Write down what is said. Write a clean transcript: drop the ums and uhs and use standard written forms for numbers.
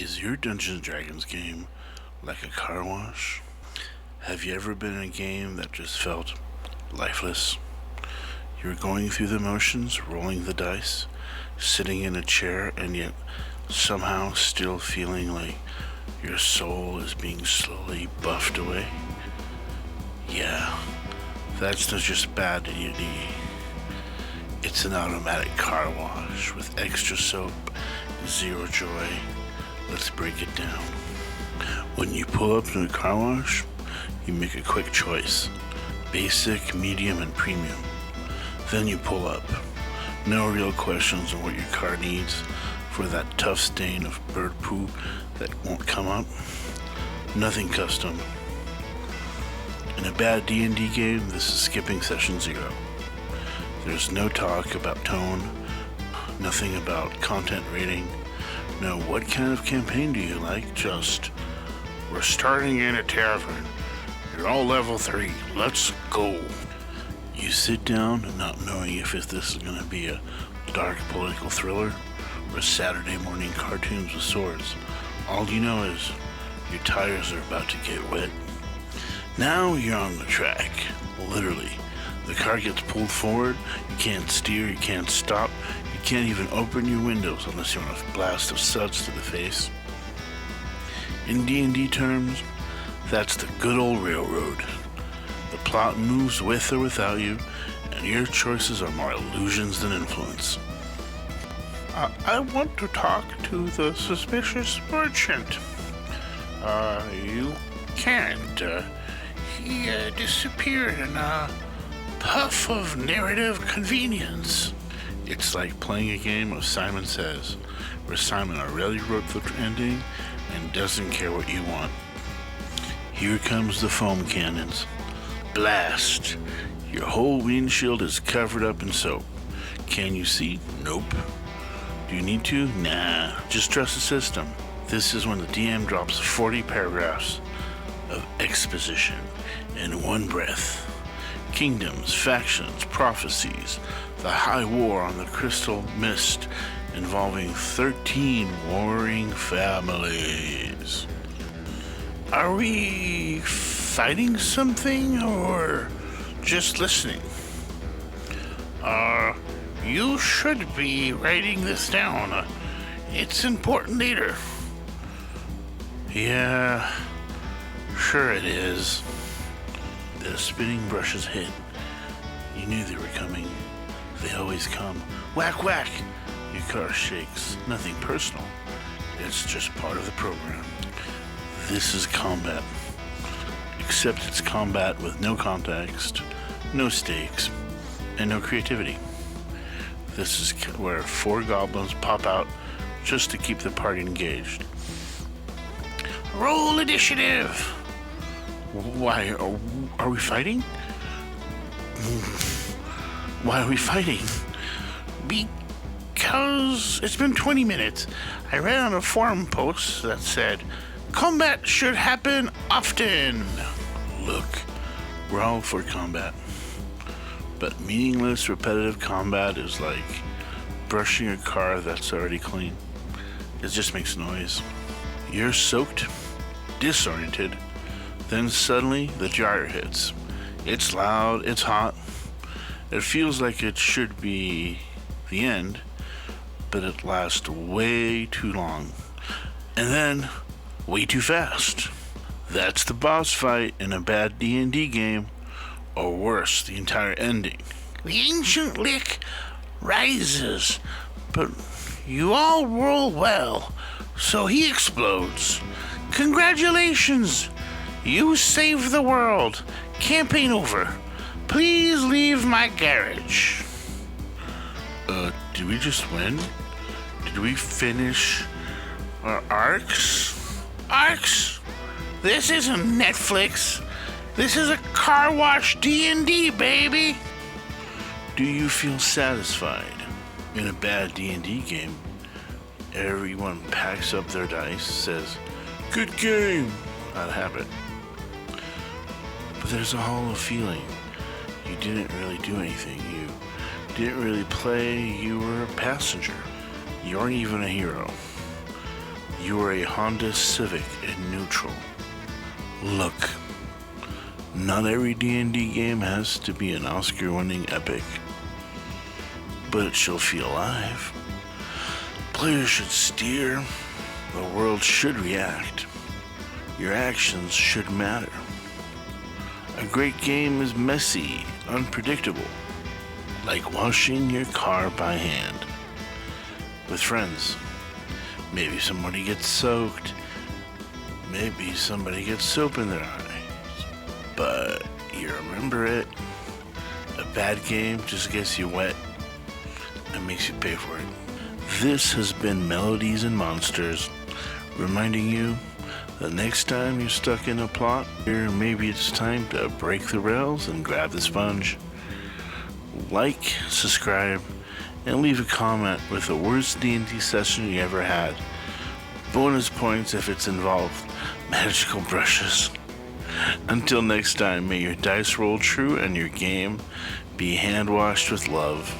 Is your Dungeons & Dragons game like a car wash? Have you ever been in a game that just felt lifeless? You're going through the motions, rolling the dice, sitting in a chair, and yet somehow still feeling like your soul is being slowly buffed away? Yeah, that's not just bad D&D. It's an automatic car wash with extra soap, zero joy. Let's break it down. When you pull up to a car wash, you make a quick choice. Basic, medium, and premium. Then you pull up. No real questions on what your car needs for that tough stain of bird poo that won't come up. Nothing custom. In a bad D&D game, this is skipping session 0. There's no talk about tone, nothing about content rating, no what kind of campaign do you like, just we're starting in a tavern. You're all level 3, let's go. You sit down not knowing if this is going to be a dark political thriller or Saturday morning cartoons with swords. All you know is your tires are about to get wet. Now you're on the track, literally. The car gets pulled forward, you can't steer, you can't stop, you can't even open your windows unless you want a blast of suds to the face. In D&D terms, that's the good old railroad. The plot moves with or without you, and your choices are more illusions than influence. I want to talk to the suspicious merchant. You can't. He disappeared in a puff of narrative convenience. It's like playing a game of Simon Says, where Simon already wrote the ending and doesn't care what you want. Here comes the foam cannons. Blast! Your whole windshield is covered up in soap. Can you see? Nope. Do you need to? Nah, just trust the system. This is when the DM drops 40 paragraphs of exposition in one breath. Kingdoms, factions, prophecies, the high war on the crystal mist involving 13 warring families. Are we fighting something or just listening? You should be writing this down. It's important later. Yeah, sure it is. The spinning brushes hit. You knew they were coming. They always come. Whack, whack! Your car shakes. Nothing personal. It's just part of the program. This is combat. Except it's combat with no context, no stakes, and no creativity. This is where 4 goblins pop out just to keep the party engaged. Roll initiative! Why, are we fighting? Why are we fighting? Because it's been 20 minutes. I read on a forum post that said, combat should happen often. Look, we're all for combat. But meaningless, repetitive combat is like brushing a car that's already clean. It just makes noise. You're soaked, disoriented, then suddenly the gyre hits. It's loud, it's hot. It feels like it should be the end, but it lasts way too long. And then, way too fast. That's the boss fight in a bad D&D game, or worse, the entire ending. The ancient lick rises, but you all roll well, so he explodes. Congratulations! You saved the world. Campaign over. Please leave my garage. Did we just win? Did we finish our arcs? Arcs? This isn't Netflix. This is a car wash D&D, baby. Do you feel satisfied? In a bad D&D game, everyone packs up their dice, says, good game, out of habit. But there's a hollow feeling. You didn't really do anything. You didn't really play. You were a passenger. You aren't even a hero. You are a Honda Civic in neutral. Look, not every D&D game has to be an Oscar-winning epic, but it shall feel alive. Players should steer, the world should react, your actions should matter. A great game is messy, unpredictable, like washing your car by hand. With friends, maybe somebody gets soaked, maybe somebody gets soap in their eyes, but you remember it. A bad game just gets you wet and makes you pay for it. This has been Melodies and Monsters, reminding you that next time you're stuck in a plot, or maybe it's time to break the rails and grab the sponge. Like, subscribe, and leave a comment with the worst D&D session you ever had. Bonus points if it's involved magical brushes. Until next time, may your dice roll true and your game be hand washed with love.